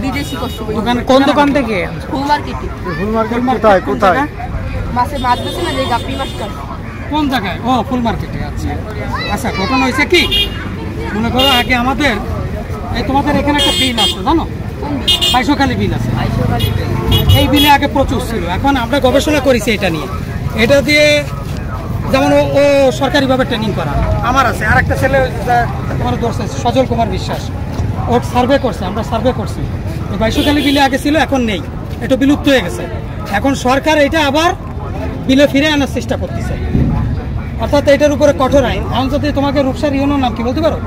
বিদেশি কচ্ছপ। কোন দোকান থেকে? ফুল মার্কেটে। ফুল মার্কেট কোথায় কোথায়? মাছ বেছে না যে গাপ্পি মাছটা। কোন জায়গায়? ও ফুল মার্কেটে। আচ্ছা আচ্ছা, ঘটনা হয়েছে কি, মনে করো আগে আমাদের এই তোমাদের এখানে একটা বিল আছে জানো, বাইশখালী বিল আছে। এই বিলে আগে প্রচুর ছিল, এখন আমরা গবেষণা করেছি এটা নিয়ে। এটা দিয়ে যেমন ও সরকারিভাবে ট্রেনিং করা আমার আছে, আর একটা ছেলে তোমার ধরছে সজল কুমার বিশ্বাস, ওর সার্ভে করছে, আমরা সার্ভে করছি। এই বাইশখালী বিলে আগে ছিল, এখন নেই, এটা বিলুপ্ত হয়ে গেছে। এখন সরকার এটা আবার বিলে ফিরে আনার চেষ্টা করতেছে, অর্থাৎ এটার উপরে কঠোর আইন। এখন যদি তোমাকে রূপসার ইউনোর নাম কি বলতে পারো?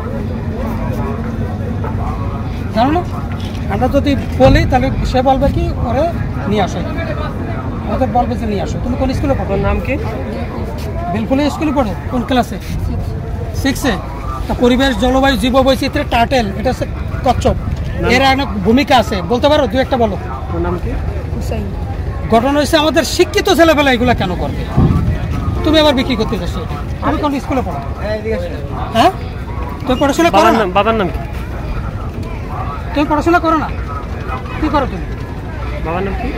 জানো না? আমরা যদি বলি তাহলে সে বলবে কি ওরে নিয়ে আসো, আমাদের বলবে যে নিয়ে আসো। তুমি কোন স্কুলে পড়ো? নাম কি? বেলফুলি স্কুলে পড়ো। কোন ক্লাসে? 6-এ। তা পরিবেশ, জলবায়ু, জীববৈচিত্র্যের টার্টেল, এটা হচ্ছে কচ্ছপ, এর অনেক ভূমিকা আছে, বলতে পারো? দু একটা বলো। নাম কি? ঘটনা হচ্ছে আমাদের শিক্ষিত ছেলেবেলা এগুলো কেন করবে? তুমি আবার বিক্রি করতে যাচ্ছ। আমি কোন স্কুলে পড়ো? হ্যাঁ, তুমি পড়াশোনা করো না? বাবার নাম কি? তুমি পড়াশোনা করো না? কি করো তুমি? বাবার নাম কি?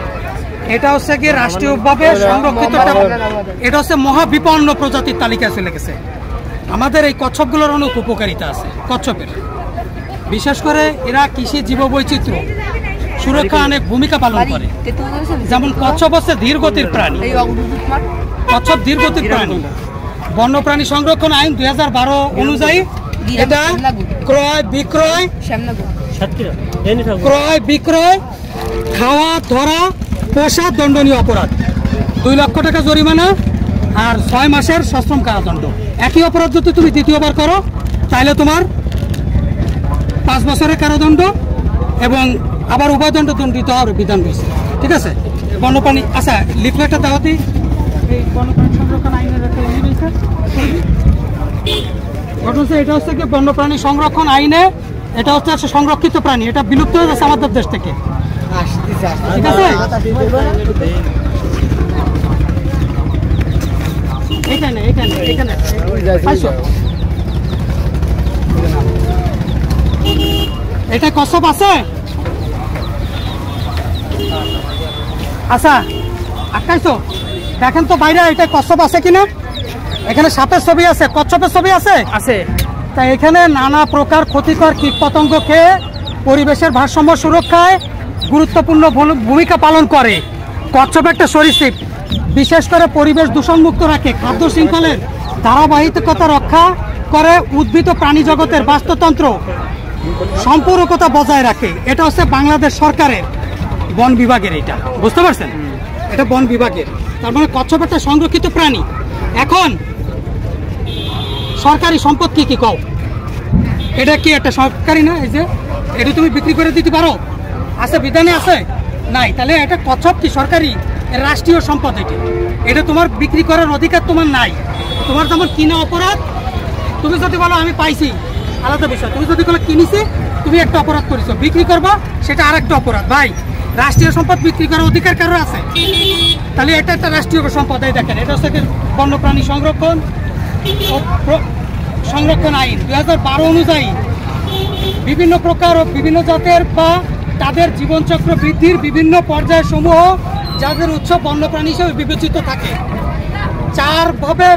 এটা হচ্ছে কি রাষ্ট্রীয়ভাবে সংরক্ষিত, এটা হচ্ছে মহাবিপন্ন প্রজাতির তালিকায় চলে গেছে। আমাদের এই কচ্ছপগুলোর অনেক উপকারিতা আছে কচ্ছপের, বিশেষ করে এরা কৃষি, জীববৈচিত্র্য সুরক্ষা অনেক ভূমিকা পালন করে। যেমন কচ্ছপ হচ্ছে ধীরগতির প্রাণী, কচ্ছপ ধীরগতির প্রাণী। বন্যপ্রাণী সংরক্ষণ আইন 2012 অনুযায়ী এটা ক্রয় বিক্রয়, খাওয়া, ধরা, পোষা দণ্ডনীয় অপরাধ, 2 লক্ষ টাকা জরিমানা আর 6 মাসের সশ্রম কারাদণ্ড। একই অপরাধ যদি তুমি দ্বিতীয়বার করো তাহলে তোমার 5 বছরের কারাদণ্ড এবং আবার উভয়দণ্ড দণ্ডিত হওয়ার বিধান রয়েছে। ঠিক আছে? বন্যপ্রাণী, আচ্ছা লিফলেটটা দাও দিই, এই বন্যপ্রাণী সংরক্ষণ আইনের একটা ঘটনা হচ্ছে, এটা হচ্ছে কি বন্যপ্রাণী সংরক্ষণ আইনে, এটা হচ্ছে সংরক্ষিত প্রাণী, এটা বিলুপ্ত হয়ে গেছে আমাদের দেশ থেকে। ঠিক আছে? এখানে এটা কচ্ছপ আছে। আচ্ছা আটকাইছো, দেখেন তো বাইরে এটা কচ্ছপ আছে কিনা। এখানে সাপের ছবি আছে, কচ্ছপের ছবি আছে। তাই এখানে নানা প্রকার ক্ষতিকর কীটপতঙ্গ খেয়ে পরিবেশের ভারসাম্য সুরক্ষায় গুরুত্বপূর্ণ ভূমিকা পালন করে। কচ্ছপ একটা সরীসৃপ, বিশেষ করে পরিবেশ দূষণমুক্ত রাখে, খাদ্য শৃঙ্খলের ধারাবাহিকতা রক্ষা করে, উদ্ভিদ ও প্রাণী জগতের বাস্তুতন্ত্র সম্পূরকতা বজায় রাখে। এটা হচ্ছে বাংলাদেশ সরকারের বন বিভাগের, এটা বুঝতে পারছেন? এটা বন বিভাগের, তার মানে কচ্ছপ একটা সংরক্ষিত প্রাণী। এখন সরকারি সম্পদ কি কি কও? এটা কি একটা সরকারি না? এই যে এটা তুমি বিক্রি করে দিতে পারো, আছে বিধানে আছে? নাই। তাহলে এটা কচ্ছপ কি সরকারি? রাষ্ট্রীয় সম্পদ। এটা তোমার বিক্রি করার অধিকার তোমার নাই। তোমার যেমন কিনা অপরাধ, তুমি যদি বলো আমি পাইছি আলাদা বিষয়, তুমি যদি বলো কিনেছি তুমি একটা অপরাধ করেছো, বিক্রি করবা সেটা আর একটা অপরাধ। ভাই, রাষ্ট্রীয় সম্পদ বিক্রি করার অধিকার কারো আছে? তাহলে এটা একটা রাষ্ট্রীয় সম্পদ। এই দেখেন, এটা হচ্ছে বন্যপ্রাণী সংরক্ষণ আইন 2012 অনুযায়ী বিভিন্ন প্রকার ও বিভিন্ন জাতের বা তাদের জীবনচক্র বৃদ্ধির বিভিন্ন পর্যায় সমূহ যাদের উৎস বন্যপ্রাণী হিসেবে বিবেচিত থাকে 4 ভাবে